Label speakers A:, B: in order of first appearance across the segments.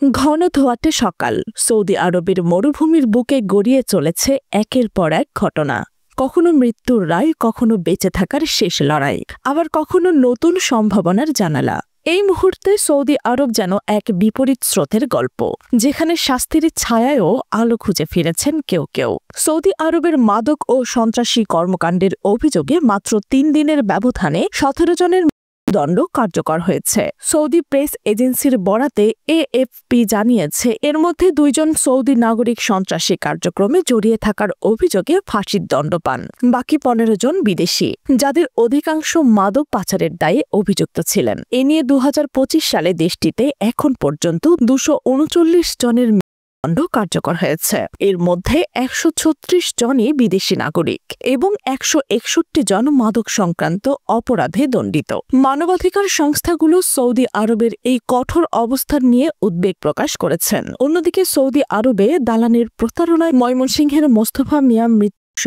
A: ঘন ধোঁয়াটে সকাল। সৌদি আরবের মরুভূমির বুকে গড়িয়ে চলেছে একের পর এক ঘটনা। কখনো মৃত্যুর রায়, কখনো বেঁচে থাকার শেষ লড়াই, আবার কখনো নতুন সম্ভাবনার জানালা। এই মুহূর্তে সৌদি আরব যেন এক বিপরীত স্রোতের গল্প, যেখানে শাস্তির ছায়ায়ও আলো খুঁজে ফিরেছেন কেউ কেউ। সৌদি আরবের মাদক ও সন্ত্রাসী কর্মকাণ্ডের অভিযোগে মাত্র ৩ দিনের ব্যবধানে ১৭ জনের দণ্ড কার্যকর হয়েছে। সৌদি প্রেস এজেন্সির বরাতে এএফপি জানিয়েছে, এর মধ্যে ২ জন সৌদি নাগরিক সন্ত্রাসী কার্যক্রমে জড়িয়ে থাকার অভিযোগে ফাঁসির দণ্ড পান। বাকি ১৫ জন বিদেশি, যাদের অধিকাংশ মাদক পাচারের দায়ে অভিযুক্ত ছিলেন। এ নিয়ে ২০২৫ সালে দেশটিতে এখন পর্যন্ত ২৩৯ জনের দণ্ড কার্যকর হয়েছে। এর মধ্যে ১৩৬ জনই বিদেশি নাগরিক এবং ১৬১ জন মাদক সংক্রান্ত অপরাধে দণ্ডিত। মানবাধিকার সংস্থাগুলো সৌদি আরবের এই কঠোর অবস্থান নিয়ে উদ্বেগ প্রকাশ করেছেন। অন্যদিকে সৌদি আরবে দালানের প্রতারণায় ময়মনসিংহের মোস্তফা মিয়া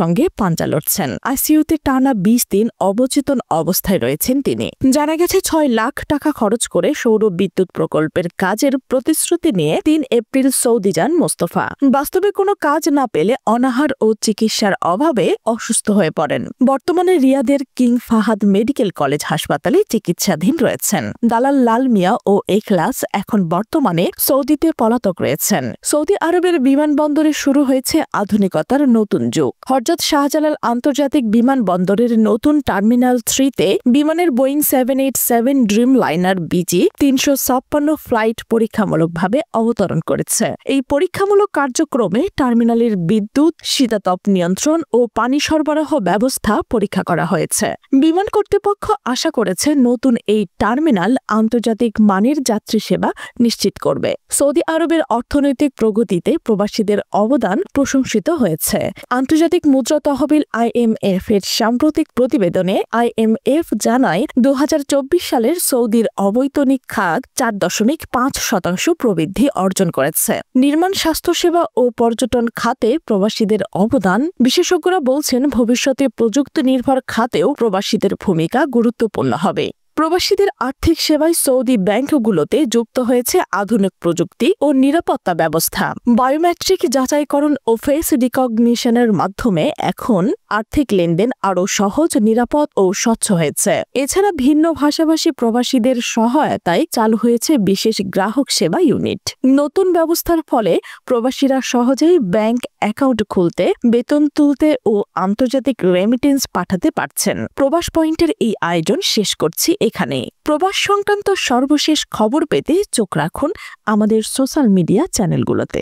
A: সঙ্গে পাঞ্জা লড়ছেন। আইসিইউতে টানা ২০ দিন অবচেতন অবস্থায় রয়েছেন তিনি। জানা গেছে ৬ লাখ টাকা খরচ করে সৌর বিদ্যুৎ প্রকল্পের কাজের প্রতিশ্রুতি নিয়ে ৩ এপ্রিল সৌদি যান মোস্তফা। বাস্তবে কোনো কাজ না পেলে অনাহার ও চিকিৎসার অভাবে অসুস্থ হয়ে পড়েন। বর্তমানে রিয়াদের কিং ফাহাদ মেডিকেল কলেজ হাসপাতালে চিকিৎসাধীন রয়েছেন। দালাল লাল মিয়া ও এখলাস এখন বর্তমানে সৌদিতে পলাতক রয়েছেন। সৌদি আরবের বিমানবন্দরে শুরু হয়েছে আধুনিকতার নতুন যুগ। হযরত শাহজালাল আন্তর্জাতিক বিমানবন্দরের নতুন টার্মিনাল 3-তে বিমানের Boeing 787 dream liner busy ৩৫৬ flight পরীক্ষামূলকভাবে অবতরণ করেছে। এই পরীক্ষামূলক কার্যক্রমে টার্মিনালের বিদ্যুৎ, শীতাতপ নিয়ন্ত্রণ ও পানি সরবরাহ ব্যবস্থা পরীক্ষা করা হয়েছে। বিমান কর্তৃপক্ষ আশা করেছে নতুন এই টার্মিনাল আন্তর্জাতিক মানের যাত্রী সেবা নিশ্চিত করবে। সৌদি আরবের অর্থনৈতিক প্রগতিতে প্রবাসীদের অবদান প্রশংসিত হয়েছে। আন্তর্জাতিক মুদ্রা তহবিল IMF এর সাম্প্রতিক প্রতিবেদনে IMF জানায় ২০২৪ সালের সৌদির অবৈতনিক খাত ৪.৫% প্রবৃদ্ধি অর্জন করেছে। নির্মাণ, স্বাস্থ্যসেবা ও পর্যটন খাতে প্রবাসীদের অবদান। বিশেষজ্ঞরা বলছেন, ভবিষ্যতে প্রযুক্তি নির্ভর খাতেও প্রবাসীদের ভূমিকা গুরুত্বপূর্ণ হবে। প্রবাসীদের আর্থিক সেবায় সৌদি ব্যাংকগুলোতে যুক্ত হয়েছে আধুনিক প্রযুক্তি ও নিরাপত্তা ব্যবস্থা। বায়োমেট্রিক যাচাইকরণ ও ফেস রিকগনিশনের মাধ্যমে এখন আর্থিক লেনদেন আরও সহজ, নিরাপদ ও স্বচ্ছ হয়েছে। এছাড়া ভিন্ন ভাষাভাষী প্রবাসীদের সহায়তায় চালু হয়েছে বিশেষ গ্রাহক সেবা ইউনিট। নতুন ব্যবস্থার ফলে প্রবাসীরা সহজেই ব্যাংক অ্যাকাউন্ট খুলতে, বেতন তুলতে ও আন্তর্জাতিক রেমিটেন্স পাঠাতে পারছেন। প্রবাস পয়েন্টের এই আয়োজন শেষ করছি এখানে। প্রবাস সংক্রান্ত সর্বশেষ খবর পেতে চোখ রাখুন আমাদের সোশ্যাল মিডিয়া চ্যানেলগুলোতে।